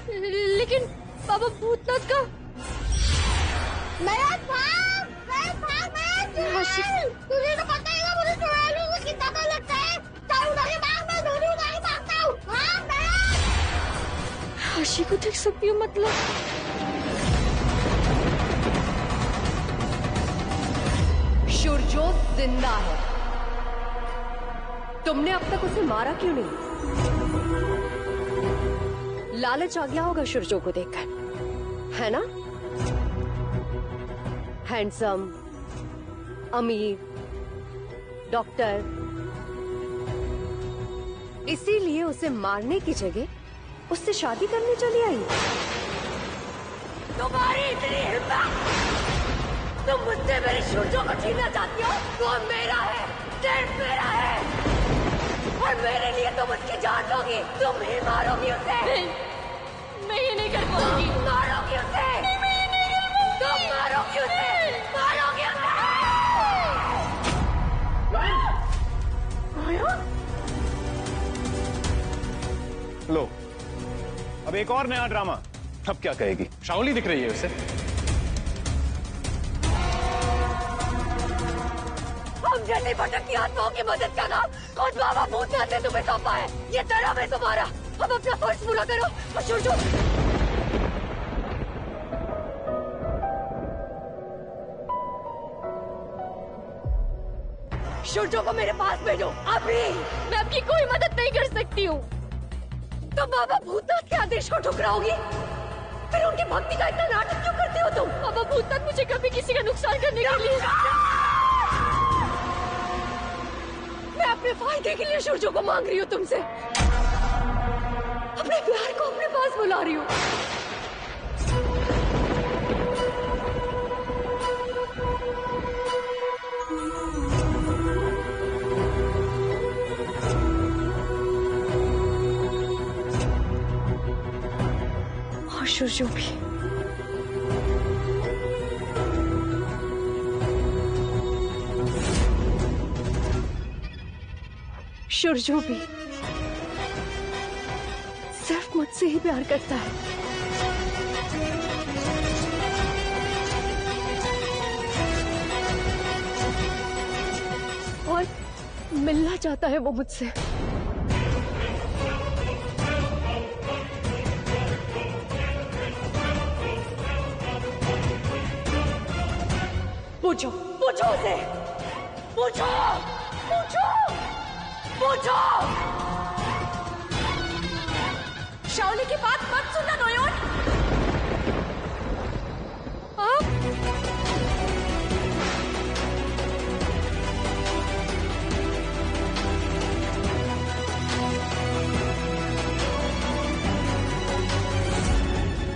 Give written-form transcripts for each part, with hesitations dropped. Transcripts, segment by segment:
लेकिन बाबा भूतनाथ का तुझे तो पता ही है मुझे चुड़ैलों को कितना डर लगता है। चल उधर ही भाग, मैं धोनी उधर ही भागता हूँ। भाग मैं। हाशी को देख सकती हूँ मतलब? शुरजोत जिंदा है। तुमने अब तक उसे मारा क्यों नहीं? लालच आ गया होगा शुरजो को देखकर, है ना? हैंडसम, अमीर, डॉक्टर, इसीलिए उसे मारने की जगह उससे शादी करने चली आई। तुम्हारी इतनी हिम्मत, तुम मुझसे मेरी शुरजो को छीनना चाहती हो? वो मेरा है, सिर्फ मेरा है, और मेरे लिए तुम उसकी जान लोगी। तुम ही मारोगी उसे। मैं ये नहीं कर पाऊंगी। मारोगी उसे, तुम मारोगी उसे, मारोगी उसे। लो, अब एक और नया ड्रामा। अब क्या कहेगी? शाओली दिख रही है उसे। हम जैसे भटकती आत्माओं की मदद का काम खुद बाबा भूतनाथ ने तुम्हें सौंपा है। ये धर्म है तुम्हारा। अब अपना फर्ज पूरा करो और शुरजो। शुरजो को मेरे पास भेजो अभी। मैं आपकी कोई मदद नहीं कर सकती हूँ। तुम बाबा भूतनाथ के आदेश को ठुकराओगी? फिर उनकी भक्ति का इतना नाटक क्यों करते हो तुम? बाबा भूतनाथ मुझे कभी किसी का नुकसान करने के लिए, मैं अपने फायदे के लिए शुरजो को मांग रही हूँ तुमसे। अपने प्यार को अपने पास बुला रही हूँ। और शुरजो भी। शुरजो भी सिर्फ मुझसे ही प्यार करता है। और मिलना चाहता है वो मुझसे। पूछो, पूछो उसे, पूछो, पूछो, पूछो। शाओली की बात मत सुनना नोयोन। आप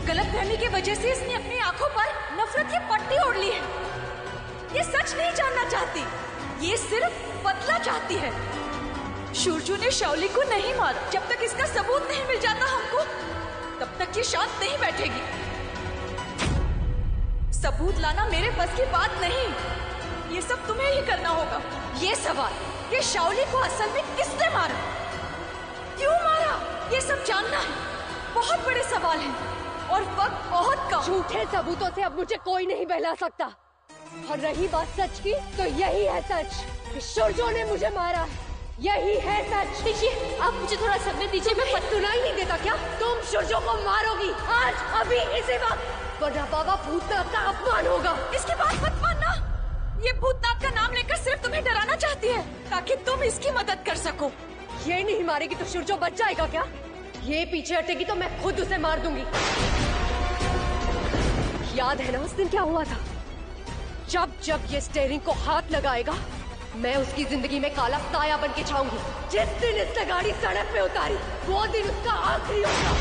गलतफहमी की वजह से इसने अपनी आंखों पर नफरत की पट्टी ओढ़ ली है। ये सच नहीं जानना चाहती, ये सिर्फ बदला चाहती है। शुरजो ने शाओली को नहीं मारा। जब तक इसका सबूत नहीं मिल जाता हमको, तब तक ये शांत नहीं बैठेगी। सबूत लाना मेरे बस की बात नहीं, ये सब तुम्हें ही करना होगा। ये सवाल कि शाओली को असल में किसने मारा, क्यों मारा, ये सब जानना है। बहुत बड़े सवाल हैं और वक्त बहुत कम। झूठे सबूतों से अब मुझे कोई नहीं बहला सकता। और रही बात सच की, तो यही है सच कि शुरजो ने मुझे मारा है। यही है सच। देखिए, आप मुझे थोड़ा समय दीजिए। मैं पता सुनाई नहीं देता क्या? तुम शुरजो को मारोगी आज, अभी, इसी वक्त, वरना बाबा भूतनाथ का अपमान होगा। इसकी बात मत मानना। ये भूतनाथ का नाम लेकर सिर्फ तुम्हें डराना चाहती है ताकि तुम इसकी मदद कर सको। ये नहीं मारेगी तो शुरजो बच जाएगा क्या? ये पीछे हटेगी तो मैं खुद उसे मार दूंगी। याद है ना उस दिन क्या हुआ था? जब जब ये स्टीयरिंग को हाथ लगाएगा, मैं उसकी जिंदगी में काला साया बन के छाऊंगी। जिस दिन इसने गाड़ी सड़क पे उतारी, वो दिन उसका आखिरी होगा।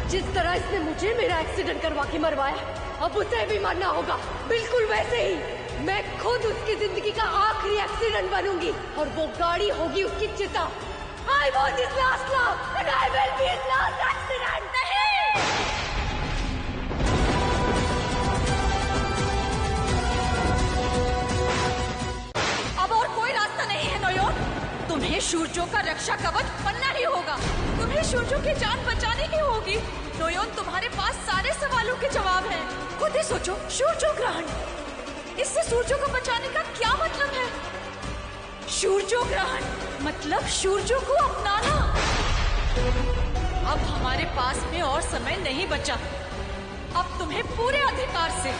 जिस तरह इसने मुझे मेरा एक्सीडेंट करवा के मरवाया, अब उसे भी मरना होगा। बिल्कुल वैसे ही मैं खुद उसकी जिंदगी का आखिरी एक्सीडेंट बनूंगी और वो गाड़ी होगी उसकी चिता। I want his last love and I will be his last accident. नहीं! अब और कोई रास्ता नहीं है नोयोन। तुम्हें शुरजो का रक्षा कवच बनना ही होगा। तुम्हें सूर्यो की जान बचानी ही होगी। नोयोन, तुम्हारे पास सारे सवालों के जवाब हैं। खुद ही सोचो, सूर्यो ग्रहण, इससे सूर्यो को बचाने का क्या मतलब है? सूर्यो ग्रहण मतलब सूर्यो को अपनाना। अब हमारे पास में और समय नहीं बचा। अब तुम्हें पूरे अधिकार से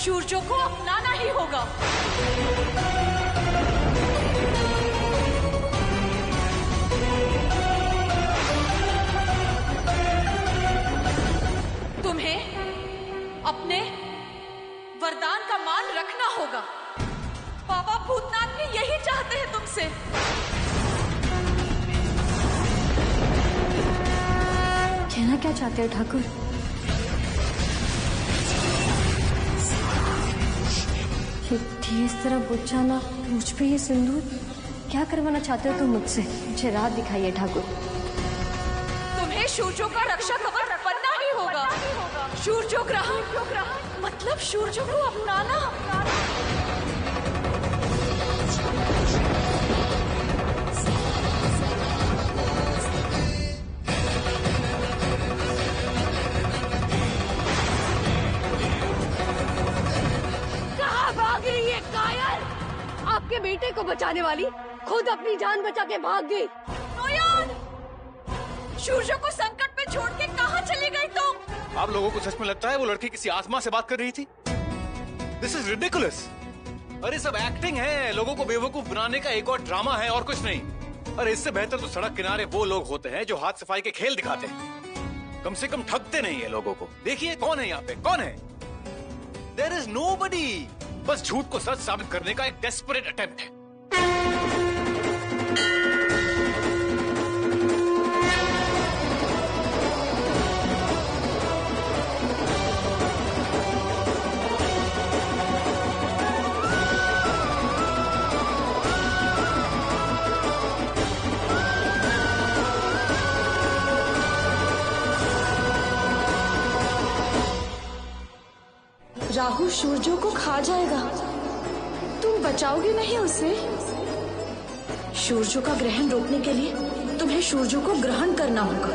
सूर्यो को अपनाना ही होगा। तुम्हें अपने वरदान का मान रखना होगा। बाबा भूतनाथ भी यही चाहते हैं तुमसे। कहना क्या चाहते हो ठाकुर? ये इस तरह बुझ जाना, मुझ पे ये सिंदूर, क्या करवाना चाहते हो तुम मुझसे? मुझे राह दिखाइए ठाकुर। तुम्हें सूर्यो का रक्षा कवच बनना ही होगा। सूर्यो ग्रहण मतलब सूर्यो को अपनाना। कहाँ भाग रही है कायर? आपके बेटे को बचाने वाली खुद अपनी जान बचा के भाग गई। नोयोन, सूर्यो को संकट में छोड़ के कहाँ चली गई तुम? आप लोगों को सच में लगता है वो लड़की किसी आत्मा से बात कर रही थी? This is ridiculous. अरे सब एक्टिंग है, लोगों को बेवकूफ बनाने का एक और ड्रामा है और कुछ नहीं। अरे इससे बेहतर तो सड़क किनारे वो लोग होते हैं जो हाथ सफाई के खेल दिखाते हैं। कम से कम ठगते नहीं है लोगों को। देखिए कौन है यहाँ पे, कौन है? There is nobody. बस झूठ को सच साबित करने का एक डेस्परेट अटेम्प्ट है। राहु सूर्यो को खा जाएगा, तुम बचाओगे नहीं उसे। सूर्यो का ग्रहण रोकने के लिए तुम्हें सूर्यो को ग्रहण करना होगा।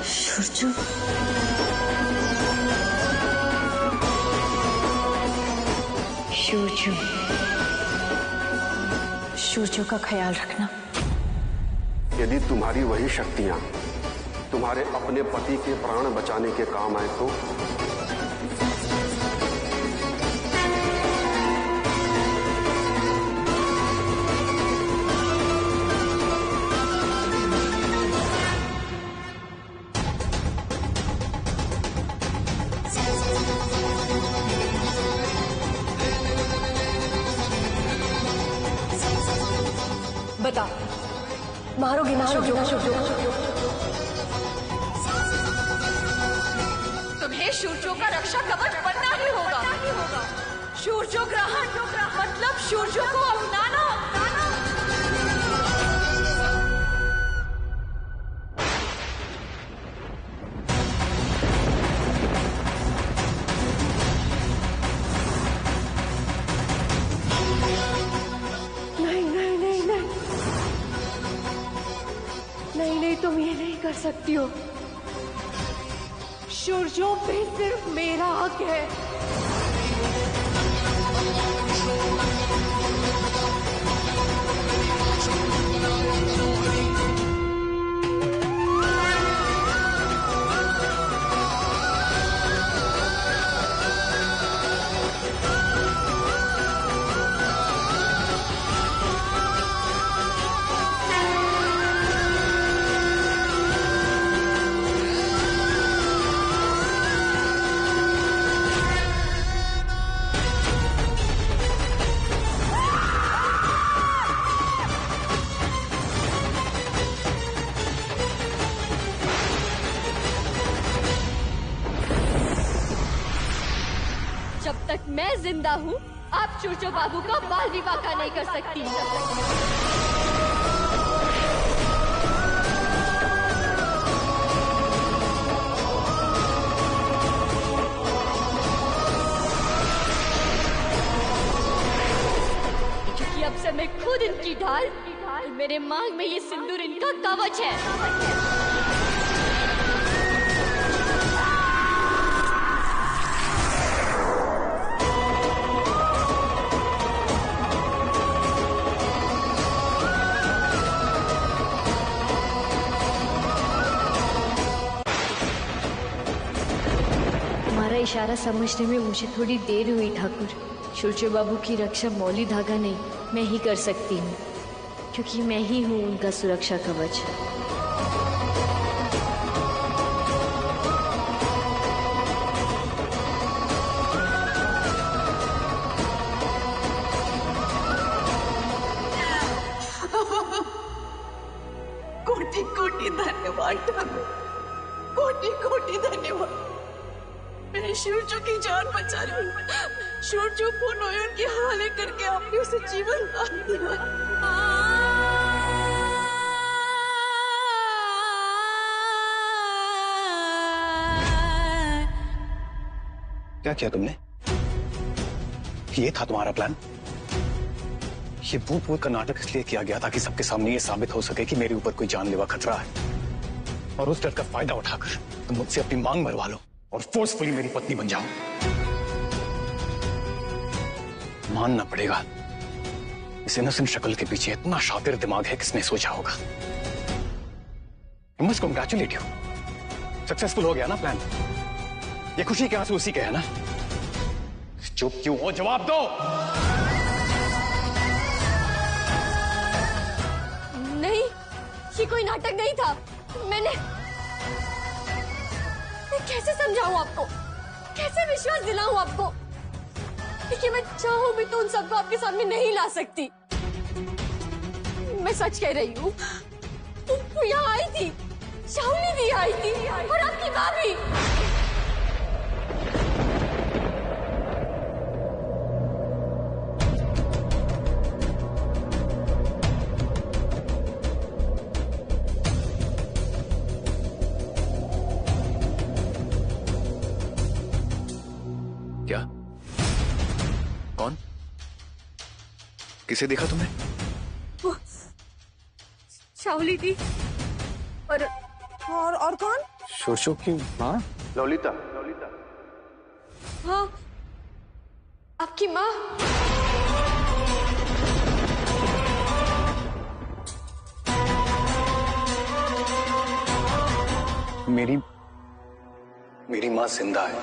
सूर्यो, सूर्यो, सूर्यो का ख्याल रखना। यदि तुम्हारी वही शक्तियां तुम्हारे अपने पति के प्राण बचाने के काम आए तो? बता, मारोगे ना सूर्यो? तुम्हें सूर्यो का रक्षा कवच बनना ही होगा। सूर्यो ग्रहण मतलब सूर्यो को अपनाना। नहीं नहीं नहीं नहीं नहीं नहीं, तुम ये नहीं कर सकती हो। सूर्यो पे सिर्फ मेरा हक है। जब तक मैं जिंदा हूँ, आप सूर्यो बाबू का बाल विवाह नहीं कर सकती। क्योंकि अब से मैं खुद इनकी ढाल मेरे मांग में ये सिंदूर इनका कवच है। तुम्हारा इशारा समझने में मुझे थोड़ी देर हुई ठाकुर। सूर्य बाबू की रक्षा मौली धागा नहीं, मैं ही कर सकती हूँ, क्योंकि मैं ही हूँ उनका सुरक्षा कवच। कोटि कोटि धन्यवाद ठाकुर, कोटि कोटि धन्यवाद। मैंने सूर्य की जान बचा ली। सूर्य को नयन के हवाले करके आपने उसे जीवन दान दिया। क्या किया तुमने? ये था तुम्हारा प्लान? ये भूत भूत का नाटक इसलिए किया गया ताकि सबके सामने ये साबित हो सके कि मेरे ऊपर कोई जानलेवा खतरा है, और उस डर का फायदा उठाकर तुम मुझसे अपनी मांग मरवा लो और फोर्सफुली मेरी पत्नी बन जाओ। मानना पड़ेगा, इस इनोसेंट शक्ल के पीछे इतना शातिर दिमाग है, किसने सोचा होगा। I must congratulate you. Successful हो गया ना प्लान। ये खुशी के आंसू उसी के है ना? चुप क्यों हो? जवाब दो। नहीं, ये कोई नाटक नहीं था। मैं कैसे समझाऊं आपको, कैसे विश्वास दिलाऊं आपको? देखिए, मैं चाहूं भी तो उन सबको आपके सामने नहीं ला सकती। मैं सच कह रही हूँ, वो यहाँ आई थी, शाउली भी आई थी, और आपकी माँ भी। क्या? कौन? किसे देखा तुमने? वो शाउली थी। और कौन? शोशो की माँ? ललिता। हाँ, आपकी माँ। मेरी माँ जिंदा है।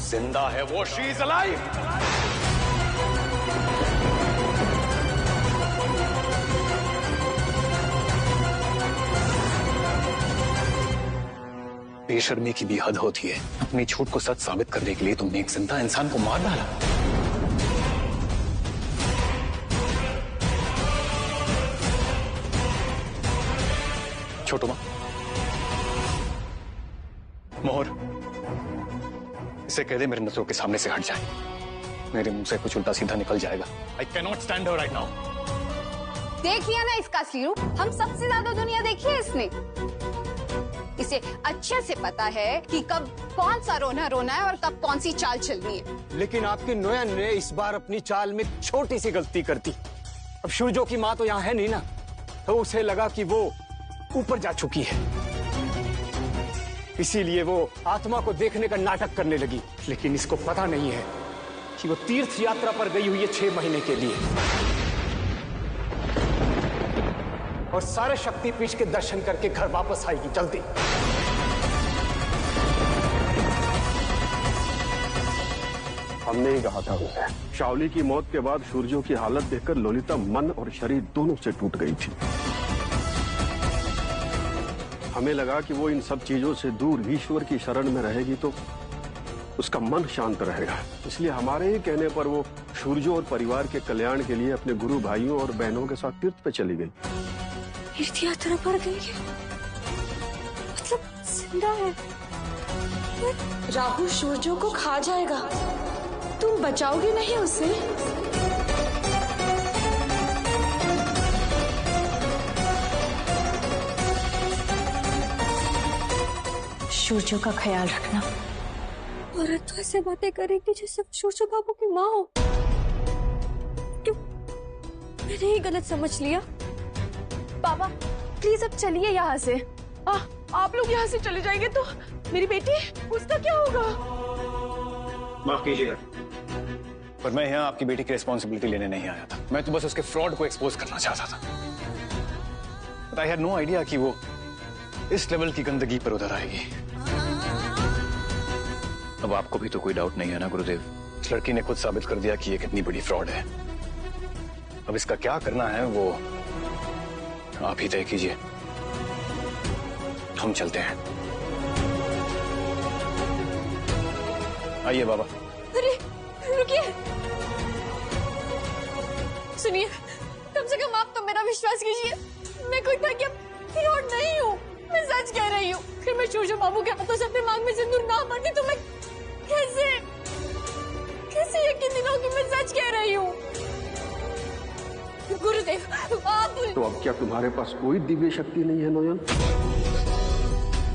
जिंदा है वो। She is alive. बेशर्मी की भी हद होती है। अपनी झूठ को सच साबित करने के लिए तुमने एक जिंदा इंसान को मार डाला। छोटू माँ, मोहर, इसे कह दे मेरे नजरों के सामने से हट जाए। मेरे मुंह से कुछ उल्टा सीधा निकल जाएगा। I cannot stand her right now. देखिए ना इसका असली रूप। हम सबसे ज्यादा दुनिया देखी है इसने। इसे अच्छे से पता है कि कब कौन सा रोना रोना है और कब कौन सी चाल चलनी है। लेकिन आपकी नोयन ने इस बार अपनी चाल में छोटी सी गलती कर दी। अब सूर्यो की माँ तो यहाँ है नहीं ना, तो उसे लगा कि वो ऊपर जा चुकी है, इसीलिए वो आत्मा को देखने का नाटक करने लगी। लेकिन इसको पता नहीं है कि वो तीर्थ यात्रा पर गई हुई है 6 महीने के लिए, और सारे शक्तिपीठ के दर्शन करके घर वापस आएगी जल्दी। हमने ही कहा था, शाओली की मौत के बाद सूर्यो की हालत देखकर ललिता मन और शरीर दोनों से टूट गई थी। हमें लगा कि वो इन सब चीजों से दूर ईश्वर की शरण में रहेगी तो उसका मन शांत रहेगा। इसलिए हमारे ही कहने पर वो सूर्यो और परिवार के कल्याण के लिए अपने गुरु भाइयों और बहनों के साथ तीर्थ पे चली गई। तीर्थ यात्रा पर गई है? मतलब जिंदा है? राहु सूर्यो को खा जाएगा, तुम बचाओगे नहीं उसे? सूर्यो का ख्याल रखना। औरत तो ऐसे बातें करेगी जैसे सूर्यो बाबू की माँ हो। क्यों मैंने ही गलत समझ लिया। पापा प्लीज अब चलिए यहाँ से। आप लोग यहाँ से चले जाएंगे तो मेरी बेटी, उसका क्या होगा? माफ कीजिएगा, पर मैं यहाँ आपकी बेटी की रिस्पॉन्सिबिलिटी लेने नहीं आया था। मैं तो बस उसके फ्रॉड को एक्सपोज करना चाहता था। But I had no idea कि वो इस लेवल की गंदगी पर उधर आएगी। अब आपको भी तो कोई डाउट नहीं है ना गुरुदेव? इस लड़की ने खुद साबित कर दिया कि ये कितनी बड़ी फ्रॉड है। अब इसका क्या करना है वो आप ही तय कीजिए। हम चलते हैं। आइए बाबा। अरे रुकिए, सुनिए, कम से कम आप तो मेरा विश्वास कीजिए। मैं कोई फ्रॉड नहीं हूँ, मैं सच कह रही हूँ। फिर मैं सूर्य बाबू के हाथों से अपने मांग में सिंदूर ना भरती तो मैं कैसे यकीन दिलाऊं कि मैं सच कह रही हूँ? गुरुदेव आप तो अब क्या तुम्हारे पास कोई दिव्य शक्ति नहीं है नोयन?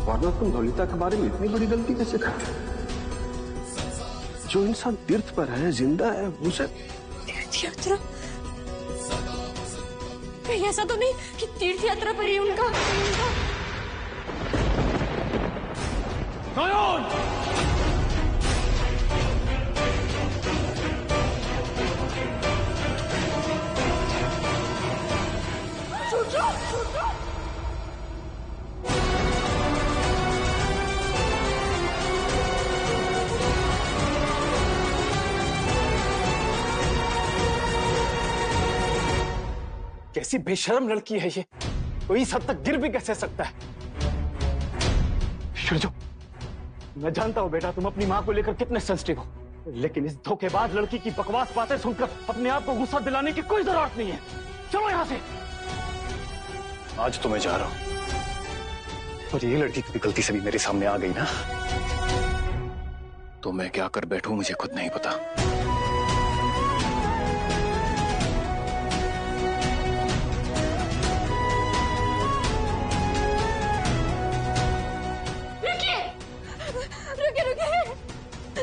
वरना तुम ललिता के बारे में इतनी बड़ी गलती कैसे करते? जो इंसान तीर्थ पर है, जिंदा है, उसे तीर्थ यात्रा? कहीं ऐसा तो नहीं कि तीर्थ यात्रा पर ही उनका कैसी बेशर्म लड़की है ये, कोई इस हद तक गिर भी कैसे सकता है? शुरजो, मैं जानता हूं बेटा तुम अपनी मां को लेकर कितने सेंसिटिव हो, लेकिन इस धोखेबाज लड़की की बकवास बातें सुनकर अपने आप को गुस्सा दिलाने की कोई जरूरत नहीं है। चलो यहां से। आज तो मैं जा रहा हूं, और ये लड़की की गलती से भी मेरे सामने आ गई ना, तो मैं क्या कर बैठूं मुझे खुद नहीं पता।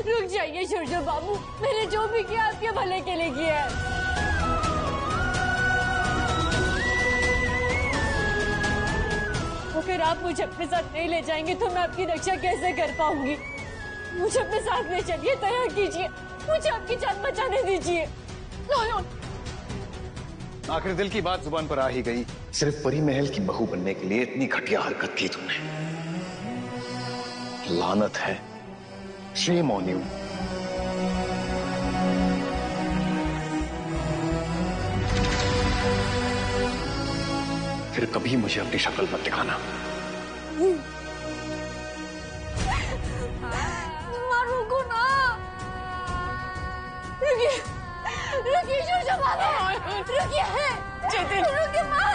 रुक जाइए सूर्य बाबू, मैंने जो भी किया आपके भले के लिए किया है। अगर आप मुझे अपने साथ नहीं ले जाएंगे तो मैं आपकी रक्षा कैसे कर पाऊंगी? मुझे अपने साथ ले चलिए, दया कीजिए, मुझे आपकी जान बचाने दीजिए। आखिर दिल की बात जुबान पर आ ही गई। सिर्फ परी महल की बहू बनने के लिए इतनी घटिया हरकत की तुमने। लानत है, शेम ऑन यू। फिर कभी मुझे अपनी शक्ल मत दिखाना। रुको ना, रुकिए, रुकिए सूर्य बाबू, रुकिए, रुकिए माँ।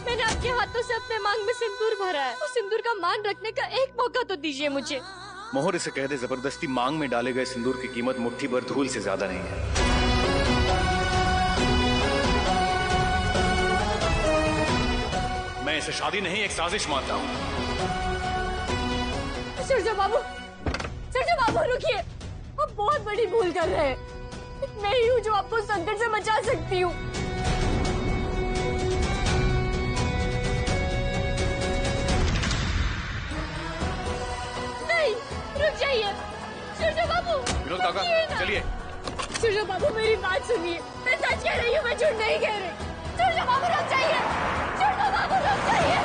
मैंने आपके हाथों से अपने मांग में सिंदूर भरा है, उस सिंदूर का मान रखने का एक मौका तो दीजिए मुझे। मोहर इसे कह दे, जबरदस्ती मांग में डाले गए सिंदूर की कीमत मुट्ठी भर धूल से ज्यादा नहीं है। मैं इसे शादी नहीं एक साजिश मानता हूँ। सूर्य बाबू रुकिए, आप बहुत बड़ी भूल कर रहे हैं। मैं ही हूँ जो आपको संकट से बचा सकती हूँ। रुक जाइए सूर्य बाबू, विनोद काका चलिए। सूर्य बाबू मेरी बात सुनिए, मैं सच कह रही हूँ, मैं झूठ नहीं कह रही। सूर्य बाबू रुक जाइए, सूर्य बाबू रुक जाइए।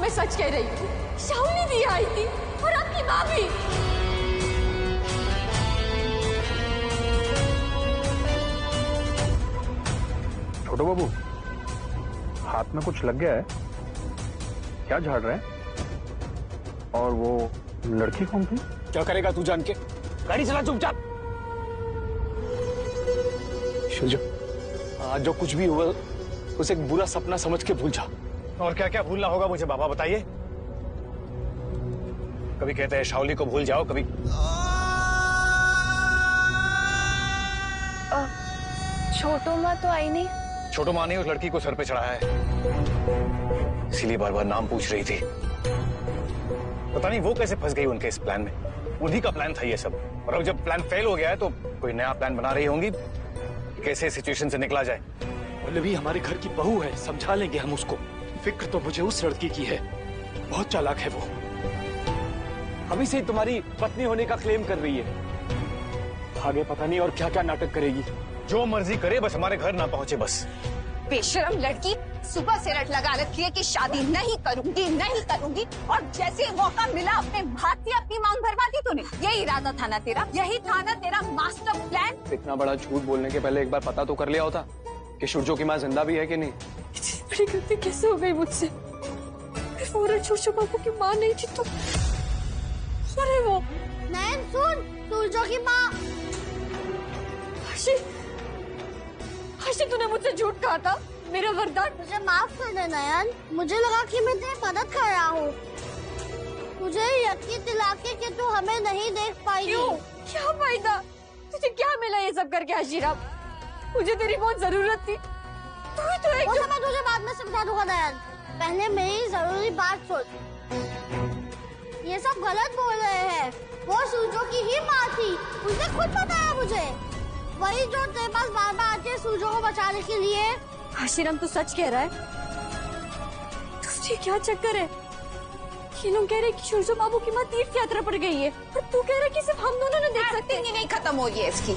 मैं सच कह रही हूँ, शाउनी दी आई थी और आपकी माँ भी। छोटू बाबू, हाथ में कुछ लग गया है, क्या झाड़ रहे हैं? और वो लड़की कौन थी? क्या करेगा तू जान के? गाड़ी चला चुपचाप। शुजा, आज जो कुछ भी हुआ उसे एक बुरा सपना समझ के भूल जा। और क्या क्या भूलना होगा मुझे बाबा बताइए। कभी कहते हैं शाओली को भूल जाओ, कभी छोटू माँ तो आई नहीं। छोटू माँ ने उस लड़की को सर पे चढ़ाया है, इसीलिए बार बार नाम पूछ रही थी। पता नहीं वो कैसे फंस गई उनके इस प्लान में। उन्हीं का प्लान था ये सब, और अब जब प्लान फेल हो गया है तो कोई नया प्लान बना रही होंगी कैसे सिचुएशन से निकला जाए। पल्लवी हमारे घर की बहू है, समझा लेंगे हम उसको। फिक्र तो मुझे उस लड़की की है, बहुत चालाक है वो। अभी से ही तुम्हारी पत्नी होने का क्लेम कर रही है, आगे पता नहीं और क्या क्या नाटक करेगी। जो मर्जी करे, बस हमारे घर ना पहुंचे बस। बेशरम लड़की, सुबह से रट लगा रखी है कि शादी नहीं करूंगी नहीं करूंगी, और जैसे मौका मिला अपने हाथ से अपनी मांग भरवा दी तूने। यही इरादा था ना तेरा, यही था ना तेरा मास्टर प्लान। इतना बड़ा झूठ बोलने के पहले एक बार पता तो कर लिया होता कि सूरजो की माँ जिंदा भी है कि नहीं। इतनी बड़ी गलती कैसे हो गई मुझसे? मैं फौरन सूरजो बाबू की माँ नहीं थी तो अरे वो नयन सुन, सूरजो की माँ। हर्षी तूने मुझसे झूठ कहा था, मेरा वरदान। मुझे माफ कर दे नयन, मुझे लगा कि मैं तेरी मदद कर रहा हूँ। मुझे यकीन दिला के कि तू हमें नहीं देख पाई। क्यों? क्या फायदा? तुझे क्या मिला ये सब करके हशीराम? मुझे तेरी बहुत जरूरत थी। तू ही तो एक वो सब मैं तुझे बाद में समझा दूंगा नयन, पहले मेरी जरूरी बात सुन। ये सब गलत बोल रहे हैं, वो सूरजो की ही माँ थी, उसने खुद बताया मुझे। वही जो तेरे पास बार बार आती है सूरजो को बचाने के लिए। हशीराम तू सच कह रहा है? तुझे क्या चक्कर है? ये लोग कह रहे हैं कि सूरजो बाबू की माँ तीर्थ यात्रा पर गई है, और तू कह रहा है कि सिर्फ हम दोनों ने देख सकते हैं। नहीं खत्म हो रही है इसकी।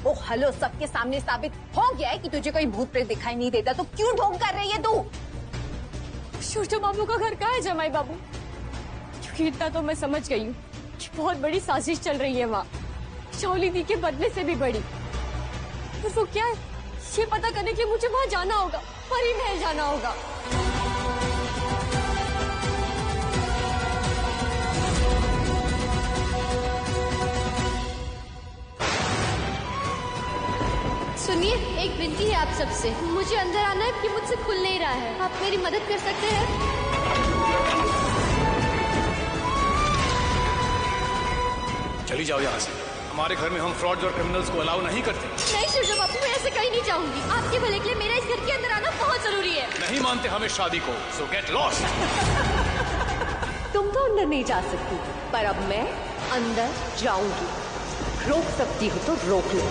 ओ हेलो, सबके सामने साबित हो गया है कि तुझे कोई भूत प्रेत दिखाई नहीं देता, तो क्यों ढोंग कर रही है तू? सूरजो बाबू का घर कहाँ है जमाई बाबू? क्योंकि इतना तो मैं समझ गई हूँ कि बहुत बड़ी साजिश चल रही है वहाँ, शाओली दी के बदले से भी बड़ी। तो वो क्या है, ये पता करने के लिए मुझे वहाँ जाना होगा, परी महल जाना होगा। सुनिए, एक विनती है आप सबसे, मुझे अंदर आना है कि मुझसे खुल नहीं रहा है, आप मेरी मदद कर सकते हैं? चली जाओ यहाँ से, हमारे घर में हम फ्रॉड्स और क्रिमिनल्स को अलाउ नहीं करते। नहीं सूरजो बाबू, मैं ऐसे कहीं नहीं जाऊंगी। आपके भले के लिए मेरा इस घर के अंदर आना बहुत जरूरी है। नहीं मानते हमें शादी को, सो गेट लॉस्ट। तुम तो अंदर नहीं जा सकती, पर अब मैं अंदर जाऊंगी। रोक सकती हो तो रोक लो।